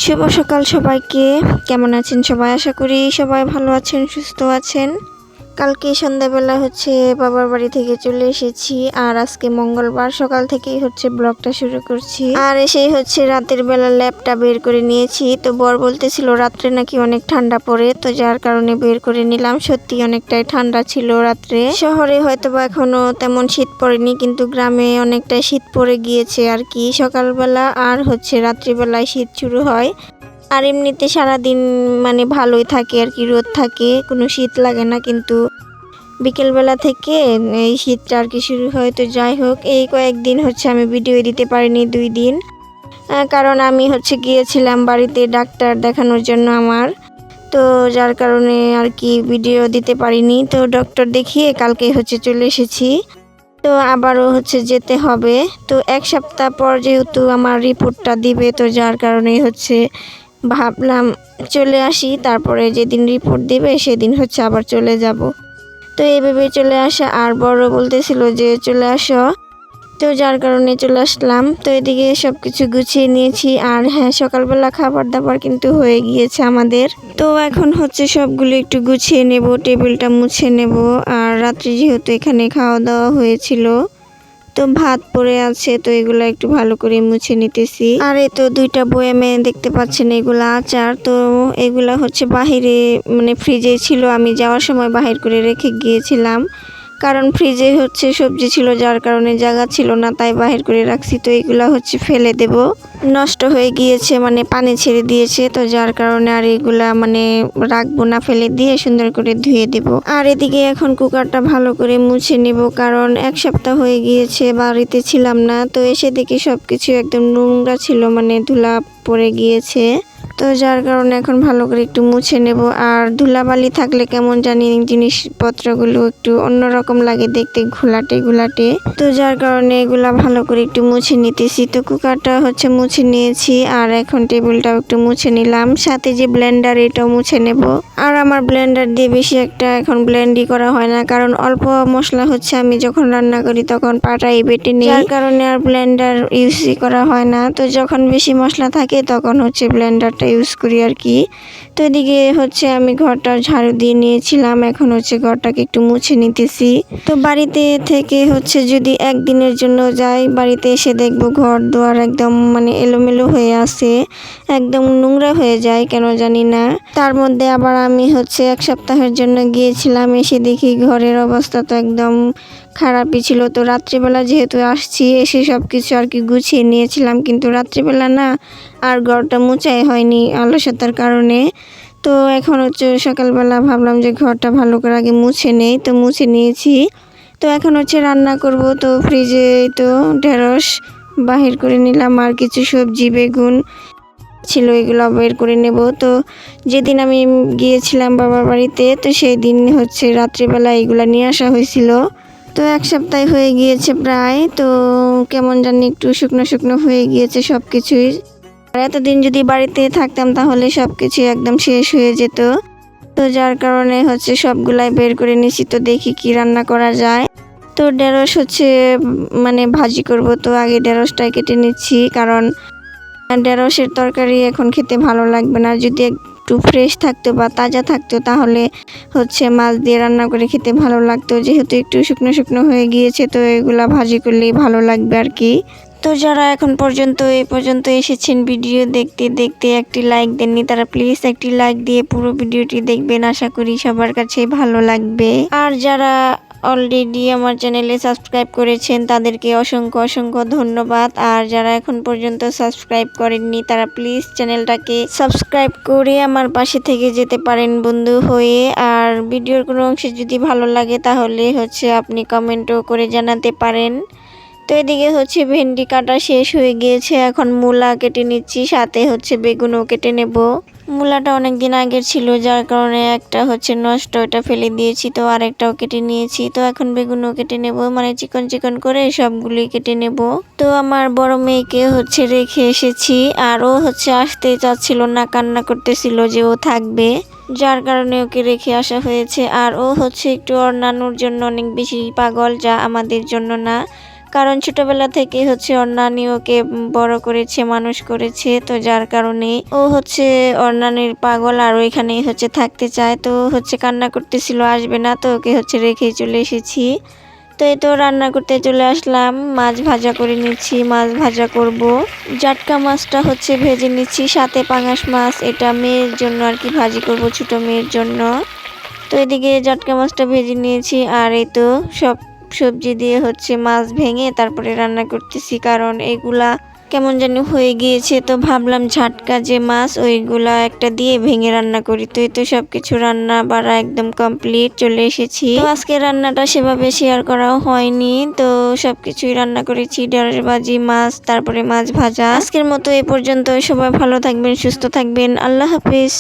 শুভ সকাল সবাইকে। কেমন আছেন সবাই? আশা করি সবাই ভালো আছেন, সুস্থ আছেন। কালকে সন্ধ্যাবেলা বাবার বাড়ি থেকে চলে এসেছি, আর আজকে মঙ্গলবার সকাল থেকেই ব্লগটা শুরু করছি। আর এসেই রাতের বেলা ল্যাপটা বের করে নিয়েছি। তো বর বলতেছিল রাত্রে নাকি অনেক ঠান্ডা পড়ে, তো যার কারণে বের করে নিলাম। সত্যি অনেকটাই ঠান্ডা ছিল রাত্রে। শহরে হয়তোবা এখনো তেমন শীত পড়েনি, কিন্তু গ্রামে অনেকটাই শীত পড়ে গিয়েছে আর কি। সকালবেলা আর রাত্রিবেলায় শীত শুরু হয়। আর এমনিতে সারাদিন ভালোই থাকে আর কি, রোদ থাকে, কোনো শীত লাগে না, কিন্তু বিকেলবেলা থেকে এই শীতটা আর কি শুরু হয়। তো যাই হোক, এই কয়েকদিন আমি ভিডিও দিতে পারিনি, 2 দিন, কারণ আমি গিয়েছিলাম বাড়িতে ডাক্তার দেখানোর জন্য আমার। তো যার কারণে আর কি ভিডিও দিতে পারিনি। তো ডক্টর দেখিয়ে কালকে চলে এসেছি। তো আবারও যেতে হবে। তো 1 সপ্তাহ পর যেহেতু আমার রিপোর্টটা দিবে, তো যার কারণে ভাবলাম চলে আসি, তারপরে যেদিন রিপোর্ট দিবে সেদিন আবার চলে যাব। তো এইভাবে চলে আসা, আর বড় বলতেছিল যে চলে আসো, তো যার কারণে চলে আসলাম। তো এদিকে সব কিছু গুছিয়ে নিয়েছি। আর হ্যাঁ, সকালবেলা খাবার দাবার কিন্তু হয়ে গিয়েছে আমাদের। তো এখন সবগুলো একটু গুছিয়ে নেব, টেবিলটা মুছে নেব। আর রাত্রে যেহেতু এখানে খাওয়া দাওয়া হয়েছিল, তো ভাত পড়ে আছে, তো এগুলা একটু ভালো করে মুছে নিতেছি। আর এই তো 2টা বয়ামে দেখতে পাচ্ছেন, এগুলা আচার। তো এগুলা বাহিরে ফ্রিজে ছিল, আমি যাওয়ার সময় বাহির করে রেখে গিয়েছিলাম, কারণ ফ্রিজে সবজি ছিল, যার কারণে জায়গা ছিল না, তাই বাহির করে রাখছি। তো এগুলা ফেলে দেব, নষ্ট হয়ে গিয়েছে, পানি ছেড়ে দিয়েছে। তো যার কারণে আর এগুলা রাখবো না, ফেলে দিয়ে সুন্দর করে ধুয়ে দেব। আর এদিকে এখন কুকারটা ভালো করে মুছে নেব, কারণ 1 সপ্তাহ হয়ে গিয়েছে বাড়িতে ছিলাম না। তো এসে দেখি সবকিছু একদম নোংরা ছিল, ধুলা পড়ে গিয়েছে। তো যার কারণে এখন ভালো করে একটু মুছে নেব। আর ধুলাবালি থাকলে কেমন জানি জিনিসপত্রগুলো একটু অন্যরকম লাগে দেখতে, ঘোলাটে। তো যার কারণে এগুলা ভালো করে একটু মুছে নিতেছি। তো কুকারটা মুছে নিয়েছি, আর এখন টেবিলটাও একটু মুছে নিলাম, সাথে যে ব্লেন্ডার এটাও মুছে নেব। আর আমার ব্লেন্ডার দিয়ে বেশি একটা এখন ব্লেন্ডই করা হয় না, কারণ অল্প মশলা আমি যখন রান্না করি তখন পাটাই বেটে নিই, যার কারণে আর ব্লেন্ডার ইউজই করা হয় না। তো যখন বেশি মশলা থাকে তখন ব্লেন্ডারটা ইউজ করি আর কি। তো এদিকে আমি ঘরটা ঝাড়ু দিয়ে নিয়েছিলাম, এখন ঘরটাকে একটু মুছে নিতেছি। তো বাড়িতে থেকে যদি একদিনের জন্য যাই, বাড়িতে এসে দেখবো ঘর দুয়ার একদম এলোমেলো হয়ে আছে, একদম নোংরা হয়ে যায় কেন জানি না। তার মধ্যে আবার আমি 1 সপ্তাহের জন্য গিয়েছিলাম, এসে দেখি ঘরের অবস্থা তো একদম খারাপই ছিল। তো রাত্রিবেলা যেহেতু আসছি, এসে সব কিছু আর কি গুছিয়ে নিয়েছিলাম, কিন্তু রাত্রিবেলা না আর ঘরটা মুছাই হয়নি অলসতার কারণে। তো এখন সকালবেলা ভাবলাম যে ঘরটা ভালো করে আগে মুছে নেই, তো মুছে নিয়েছি। তো এখন রান্না করব। তো ফ্রিজে তো ঢেঁড়স বাহির করে নিলাম, আর কিছু সবজি বেগুন ছিল, এগুলো বের করে নেব। তো যেদিন আমি গিয়েছিলাম বাবার বাড়িতে, তো সেই দিন রাত্রিবেলা এগুলা নিয়ে আসা হয়েছিল। তো 1 সপ্তাহ হয়ে গিয়েছে প্রায়। তো কেমন জানি একটু শুকনো হয়ে গিয়েছে সব কিছুই। আর এতদিন যদি বাড়িতে থাকতাম তাহলে সব কিছু একদম শেষ হয়ে যেত। তো যার কারণে সবগুলাই বের করে নিছি। তো দেখি কি রান্না করা যায়। তো ঢেঁড়স ভাজি করব। তো আগে ঢেঁড়সটা কেটে নিচ্ছি, কারণ ঢেঁড়সের তরকারি এখন খেতে ভালো লাগবে না। যদি একটু ফ্রেশ থাকতো বা তাজা থাকতো তাহলে মাছ দিয়ে রান্না করে খেতে ভালো লাগতো। যেহেতু একটু শুকনো হয়ে গিয়েছে, তো এগুলা ভাজি করলেই ভালো লাগবে আর কি। তো যারা এখন পর্যন্ত এই পর্যন্ত এসেছেন ভিডিও দেখতে একটি লাইক দেননি, তারা প্লিজ একটি লাইক দিয়ে পুরো ভিডিওটি দেখবেন, আশা করি সবার কাছে ভালো লাগবে। আর যারা অলরেডি আমার চ্যানেলে সাবস্ক্রাইব করেছেন তাদেরকে অসংখ্য ধন্যবাদ। আর যারা এখন পর্যন্ত সাবস্ক্রাইব করেননি, তারা প্লিজ চ্যানেলটাকে সাবস্ক্রাইব করে আমার পাশে থেকে যেতে পারেন বন্ধু হয়ে। আর ভিডিওর কোনো অংশে যদি ভালো লাগে তাহলে আপনি কমেন্টও করে জানাতে পারেন। তো এদিকে ভেন্ডি কাটা শেষ হয়ে গিয়েছে, এখন মূলা কেটে নিচ্ছি, সাথে বেগুনও কেটে নেব। মূলাটা অনেকদিন আগের ছিল, যার কারণে একটা নষ্ট, ওটা ফেলে দিয়েছি। তো আরেকটাও কেটে নিয়েছি। তো এখন বেগুনও কেটে নেব, চিকন করে সবগুলি কেটে নেব। তো আমার বড় মেয়েকে রেখে এসেছি, আর ও আসতে চাচ্ছিল না, কান্না করতেছিল যে ও থাকবে, যার কারণে ওকে রেখে আসা হয়েছে। আর ও একটু ওর নানুর জন্য অনেক বেশি পাগল, যা আমাদের জন্য না, কারণ ছোটবেলা থেকে হচ্ছে ওর নানি ওকে বড় করেছে, মানুষ করেছে, তো যার কারণে ও হচ্ছে ওর নানির পাগল আর ওইখানেই হচ্ছে থাকতে চায়। তো হচ্ছে কান্না করতেছিল আসবে না, তো ওকে হচ্ছে রেখে চলে এসেছি। তো এই তো রান্না করতে চলে আসলাম, মাছ ভাজা করে নিচ্ছি, মাছ ভাজা করব। জাটকা মাছটা হচ্ছে ভেজে নিচ্ছি, সাথে পাঙাশ মাছ, এটা মেয়ের জন্য আর কি ভাজি করব, ছোট মেয়ের জন্য। তো এদিকে জাটকা মাছটা ভেজে নিয়েছি আর এই তো সব সবজি দিয়ে হচ্ছে মাছ ভেঙে তারপরে রান্না করতেছি, কারণ এগুলা কেমন যেন হয়ে গিয়েছে। তো ভাবলাম ঝাটকা যে মাছ ওইগুলা একটা দিয়ে ভেঙে রান্না করি। তো এই তো সবকিছু রান্না বাড়া একদম কমপ্লিট, চলে এসেছি। তো আজকে রান্নাটা সেভাবে শেয়ার করা হয়নি, তো সবকিছুই রান্না করেছি, ঢেঁড়স ভাজি, মাছ, তারপরে মাছ ভাজা। আজকের মতো এ পর্যন্ত। সবাই ভালো থাকবেন, সুস্থ থাকবেন, আল্লাহ হাফিজ।